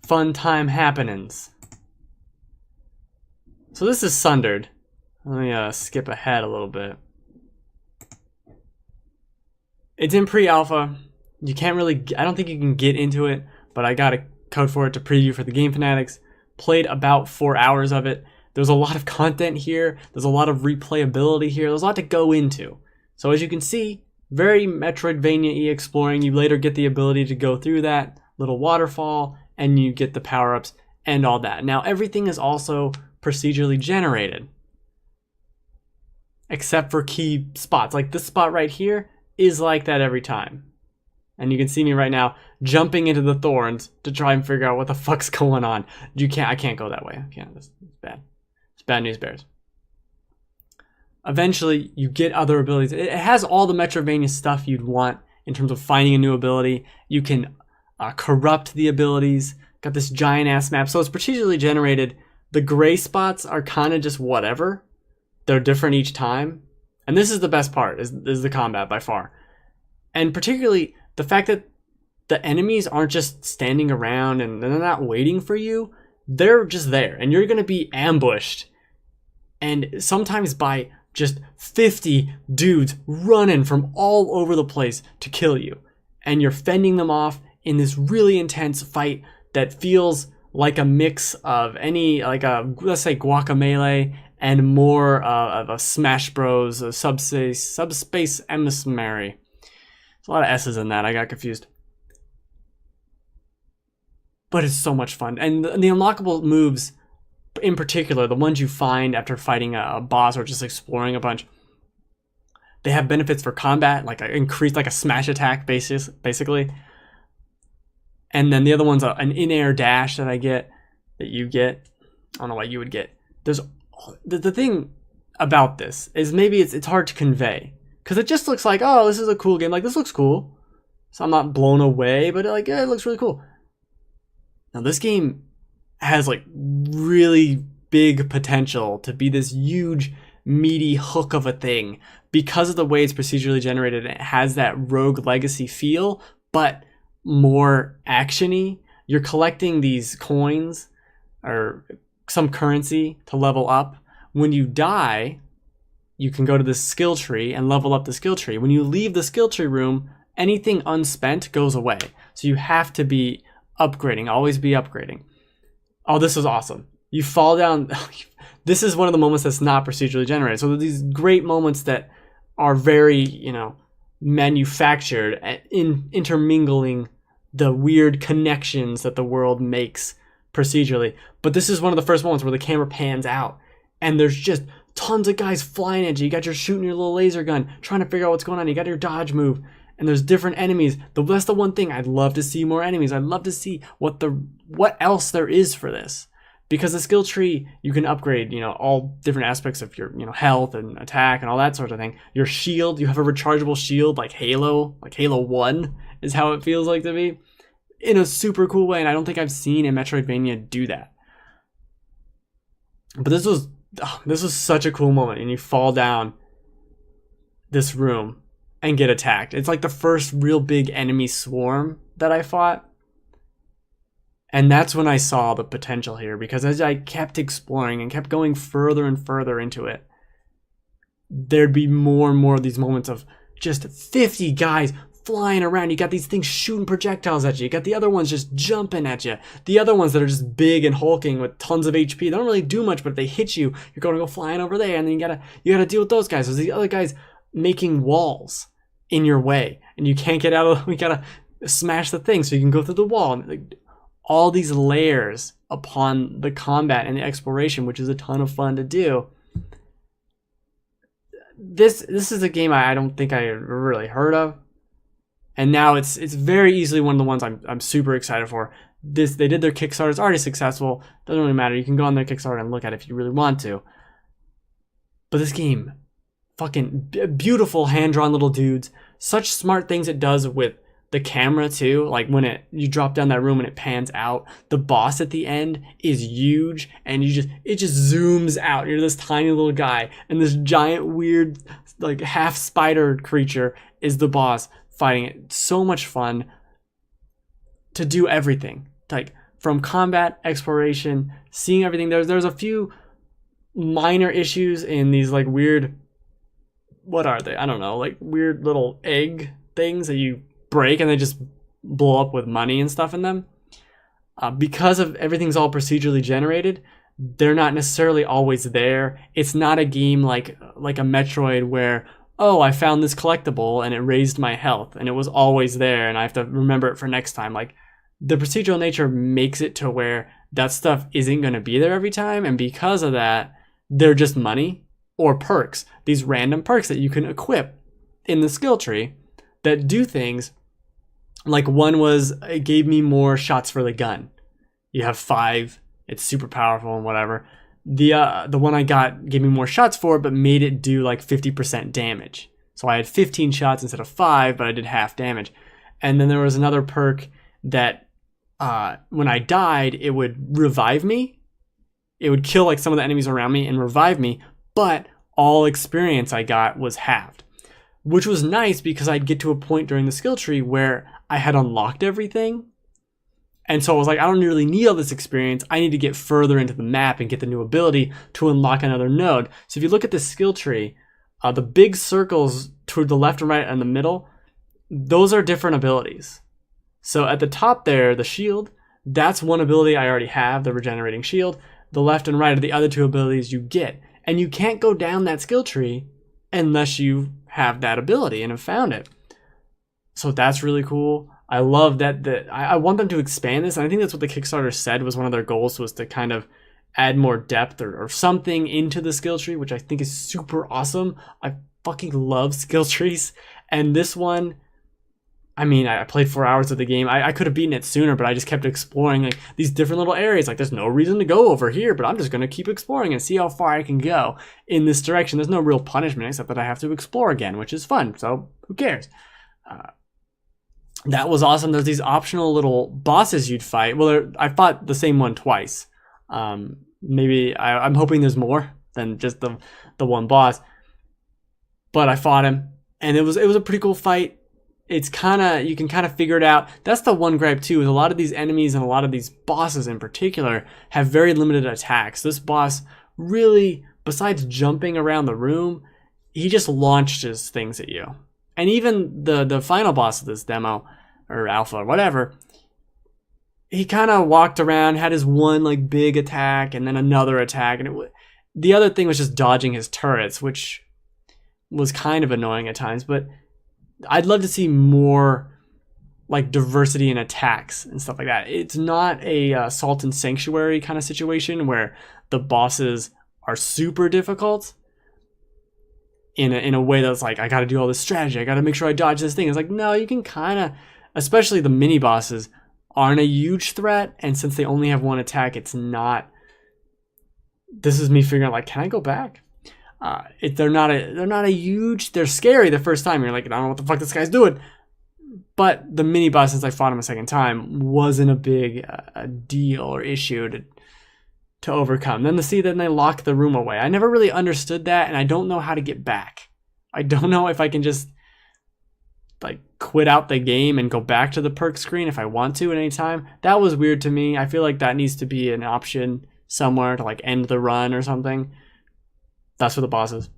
fun time happenings. So this is Sundered. Let me skip ahead a little bit. It's in pre-alpha. You can't really, I don't think you can get into it, but I got a code for it to preview for the game fanatics. Played about 4 hours of it. There's a lot of content here. There's a lot of replayability here. There's a lot to go into. So as you can see, very metroidvania-y exploring. You later get the ability to go through that little waterfall and you get the power-ups and all that. Now everything is also procedurally generated, except for key spots. Like this spot right here is like that every time. And you can see me right now jumping into the thorns to try and figure out what the fuck's going on. I can't go that way. I can't. It's bad. It's bad news bears. Eventually, you get other abilities. It has all the Metroidvania stuff you'd want in terms of finding a new ability. You can corrupt the abilities. Got this giant ass map. So it's procedurally generated. The gray spots are kind of just whatever. They're different each time. And this is the best part, is the combat by far. And particularly the fact that the enemies aren't just standing around and they're not waiting for you. They're just there. And you're going to be ambushed. And sometimes by just 50 dudes running from all over the place to kill you. And you're fending them off in this really intense fight that feels like a mix of any, like a, let's say, Guacamelee and more of a Smash Bros. A subspace emissary. There's a lot of S's in that. I got confused. But it's so much fun. And the unlockable moves, in particular, the ones you find after fighting a boss or just exploring a bunch, they have benefits for combat, like increased, like a smash attack basis, basically. And then the other one's an in-air dash that you get. I don't know what you would get. There's the thing about this is maybe it's hard to convey because it just looks like, oh, this is a cool game. Like, this looks cool. So I'm not blown away, but like, yeah, it looks really cool. Now this game has like really big potential to be this huge, meaty hook of a thing because of the way it's procedurally generated. It has that Rogue Legacy feel, but more actiony. You're collecting these coins or some currency to level up. When you die, you can go to the skill tree and level up the skill tree. When you leave the skill tree room, anything unspent goes away. So you have to be upgrading, always be upgrading. Oh, this is awesome. You fall down. This is one of the moments that's not procedurally generated. So these great moments that are very, manufactured, intermingling the weird connections that the world makes procedurally. But this is one of the first moments where the camera pans out and there's just tons of guys flying at you. You got your shooting your little laser gun, trying to figure out what's going on. You got your dodge move. And there's different enemies. That's the one thing. I'd love to see more enemies. I'd love to see what else there is for this. Because the skill tree, you can upgrade, all different aspects of your, health and attack and all that sort of thing. Your shield, you have a rechargeable shield like Halo 1 is how it feels like to me. In a super cool way. And I don't think I've seen a Metroidvania do that. But this was such a cool moment. And you fall down this room and get attacked. It's like the first real big enemy swarm that I fought. And that's when I saw the potential here, because as I kept exploring and kept going further and further into it, there'd be more and more of these moments of just 50 guys flying around. You got these things shooting projectiles at you. You got the other ones just jumping at you. The other ones that are just big and hulking with tons of HP. They don't really do much, but if they hit you, you're going to go flying over there, and then you gotta deal with those guys. There's the other guys making walls in your way, and you can't get out of. We gotta smash the thing so you can go through the wall. And like, all these layers upon the combat and the exploration, which is a ton of fun to do. This is a game I don't think I ever really heard of, and now it's very easily one of the ones I'm super excited for. They did their Kickstarter. It's already successful. Doesn't really matter. You can go on their Kickstarter and look at it if you really want to. But this game, fucking beautiful hand-drawn little dudes. Such smart things it does with the camera too. Like when you drop down that room and it pans out, the boss at the end is huge, and it just zooms out. You're this tiny little guy, and this giant weird like half spider creature is the boss fighting it. So much fun to do everything. Like from combat, exploration, seeing everything. There's a few minor issues in these like weird, what are they? I don't know, like weird little egg things that you break and they just blow up with money and stuff in them. Because of everything's all procedurally generated, they're not necessarily always there. It's not a game like a Metroid where, oh, I found this collectible and it raised my health and it was always there and I have to remember it for next time. Like, the procedural nature makes it to where that stuff isn't going to be there every time, and because of that, they're just money or perks. These random perks that you can equip in the skill tree that do things. Like one was, it gave me more shots for the gun. You have 5, it's super powerful and whatever. The one I got gave me more shots for it, but made it do like 50% damage. So I had 15 shots instead of 5, but I did half damage. And then there was another perk that when I died, it would revive me. It would kill like some of the enemies around me and revive me, but all experience I got was halved, which was nice because I'd get to a point during the skill tree where I had unlocked everything. And so I was like, I don't really need all this experience. I need to get further into the map and get the new ability to unlock another node. So if you look at the skill tree, the big circles toward the left and right and the middle, those are different abilities. So at the top there, the shield, that's one ability I already have, the regenerating shield. The left and right are the other 2 abilities you get. And you can't go down that skill tree unless you have that ability and have found it. So that's really cool. I love that. I want them to expand this. And I think that's what the Kickstarter said was one of their goals, was to kind of add more depth or something into the skill tree, which I think is super awesome. I fucking love skill trees. And this one, I mean, I played 4 hours of the game. I could have beaten it sooner, but I just kept exploring like these different little areas. Like, there's no reason to go over here, but I'm just going to keep exploring and see how far I can go in this direction. There's no real punishment except that I have to explore again, which is fun. So who cares? That was awesome. There's these optional little bosses you'd fight. Well, I fought the same one twice. Maybe I'm hoping there's more than just the one boss. But I fought him, and it was a pretty cool fight. It's you can kind of figure it out. That's the one gripe too, is a lot of these enemies and a lot of these bosses in particular have very limited attacks. This boss really, besides jumping around the room, he just launches things at you. And even the final boss of this demo, or alpha, or whatever, he kind of walked around, had his one like big attack, and then another attack, and the other thing was just dodging his turrets, which was kind of annoying at times. But I'd love to see more like diversity in attacks and stuff like that. It's not a Salt and Sanctuary kind of situation where the bosses are super difficult in a way that's like, I got to do all this strategy. I got to make sure I dodge this thing. It's like, no, you can kind of, especially the mini bosses aren't a huge threat. And since they only have one attack, it's not, this is me figuring out like, can I go back? They're not a huge, they're scary the first time. You're like, I don't know what the fuck this guy's doing. But the mini boss, since I fought him a second time, wasn't a big deal or issue to overcome. Then they lock the room away. I never really understood that, and I don't know how to get back. I don't know if I can just like quit out the game and go back to the perk screen if I want to at any time. That was weird to me. I feel like that needs to be an option somewhere to like end the run or something. That's for the bosses.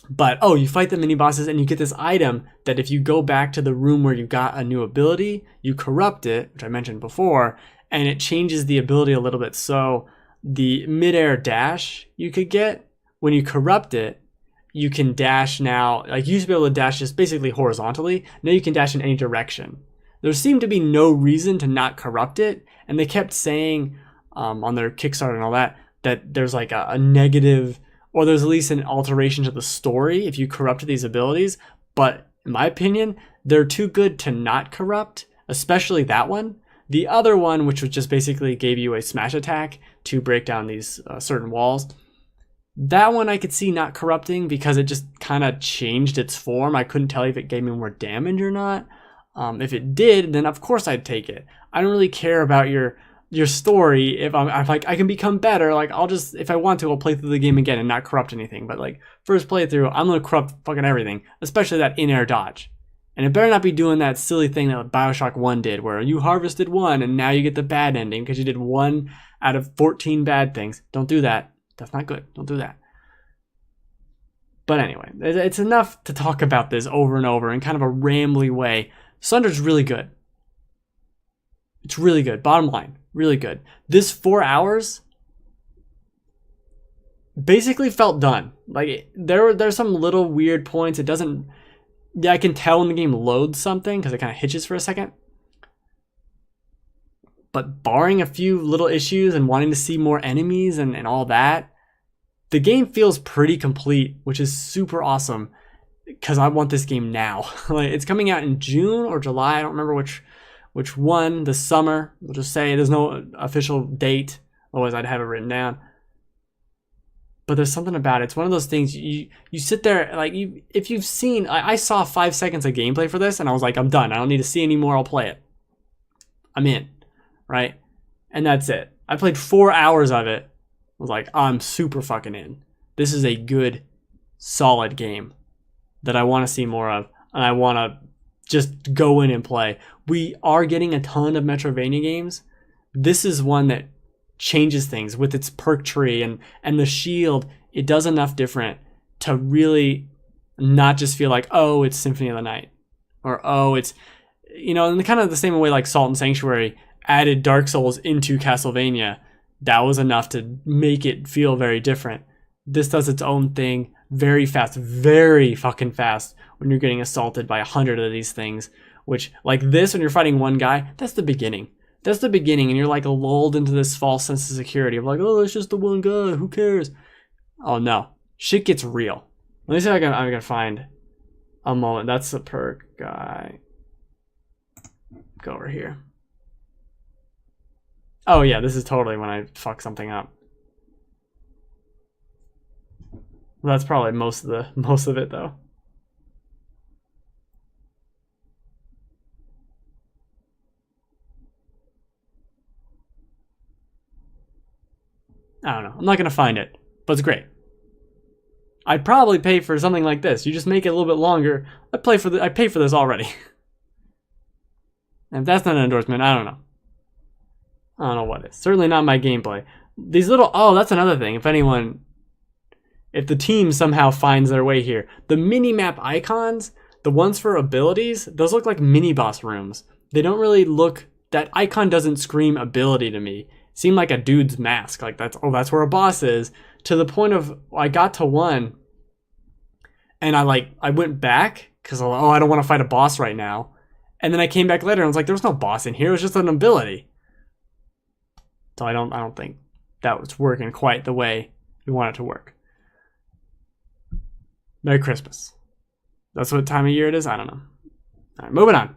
But, oh, you fight the mini bosses and you get this item that if you go back to the room where you got a new ability, you corrupt it, which I mentioned before, and it changes the ability a little bit. So the midair dash you could get, when you corrupt it, you can dash now. Like, you used to be able to dash just basically horizontally. Now you can dash in any direction. There seemed to be no reason to not corrupt it, and they kept saying on their Kickstarter and all that there's like a negative, or there's at least an alteration to the story if you corrupt these abilities. But in my opinion, they're too good to not corrupt, especially that one. The other one, which was just basically gave you a smash attack to break down these certain walls, that one I could see not corrupting because it just kind of changed its form. I couldn't tell you if it gave me more damage or not. If it did, then of course I'd take it. I don't really care about your story. If I'm like, I can become better, like I'll just, if I want to, I'll play through the game again and not corrupt anything. But like, first playthrough, I'm gonna corrupt fucking everything, especially that in-air dodge. And it better not be doing that silly thing that Bioshock 1 did, where you harvested one and now you get the bad ending because you did 1 out of 14 bad things. Don't do that. That's not good. Don't do that. But anyway, it's enough to talk about this over and over in kind of a rambly way. Sundered's really good. It's really good. Bottom line, really good. This 4 hours basically felt done. Like there's some little weird points. It doesn't. Yeah, I can tell when the game loads something because it kind of hitches for a second. But barring a few little issues and wanting to see more enemies and all that, the game feels pretty complete, which is super awesome because I want this game now. Like, it's coming out in June or July. I don't remember which one. This summer. We'll just say there's no official date. Otherwise, I'd have it written down. But there's something about it. It's one of those things you sit there, like, if you've seen, I saw 5 seconds of gameplay for this and I was like, I'm done. I don't need to see anymore. I'll play it. I'm in, right? And that's it. I played 4 hours of it. I was like, I'm super fucking in. This is a good, solid game that I want to see more of, and I want to just go in and play. We are getting a ton of metroidvania games. This is one that changes things with its perk tree and the shield. It does enough different to really not just feel like, oh, it's Symphony of the Night, or oh, it's, you know, in kind of the same way like Salt and Sanctuary added Dark Souls into Castlevania. That was enough to make it feel very different. This does its own thing very fast, very fucking fast when you're getting assaulted by 100 of these things, which, like this, when you're fighting one guy, that's the beginning. That's the beginning, and you're like lulled into this false sense of security of like, oh, it's just the one guy, who cares? Oh no, shit gets real. Let me see if I can find a moment. That's the perk guy. Go over here. Oh yeah, this is totally when I fuck something up. That's probably most of it though. I don't know. I'm not gonna find it, but it's great. I'd probably pay for something like this. You just make it a little bit longer. I pay for this already. And if that's not an endorsement, I don't know. I don't know what is. Certainly not my gameplay. These little, oh, that's another thing. If the team somehow finds their way here, the mini-map icons, the ones for abilities, those look like mini-boss rooms. They don't really look, that icon doesn't scream ability to me. It seemed like a dude's mask. Like, that's where a boss is. To the point of, I got to one, and I went back, because, I don't want to fight a boss right now. And then I came back later, and I was like, there was no boss in here. It was just an ability. So I don't think that was working quite the way we want it to work. Merry Christmas. That's what time of year it is? I don't know. All right, moving on.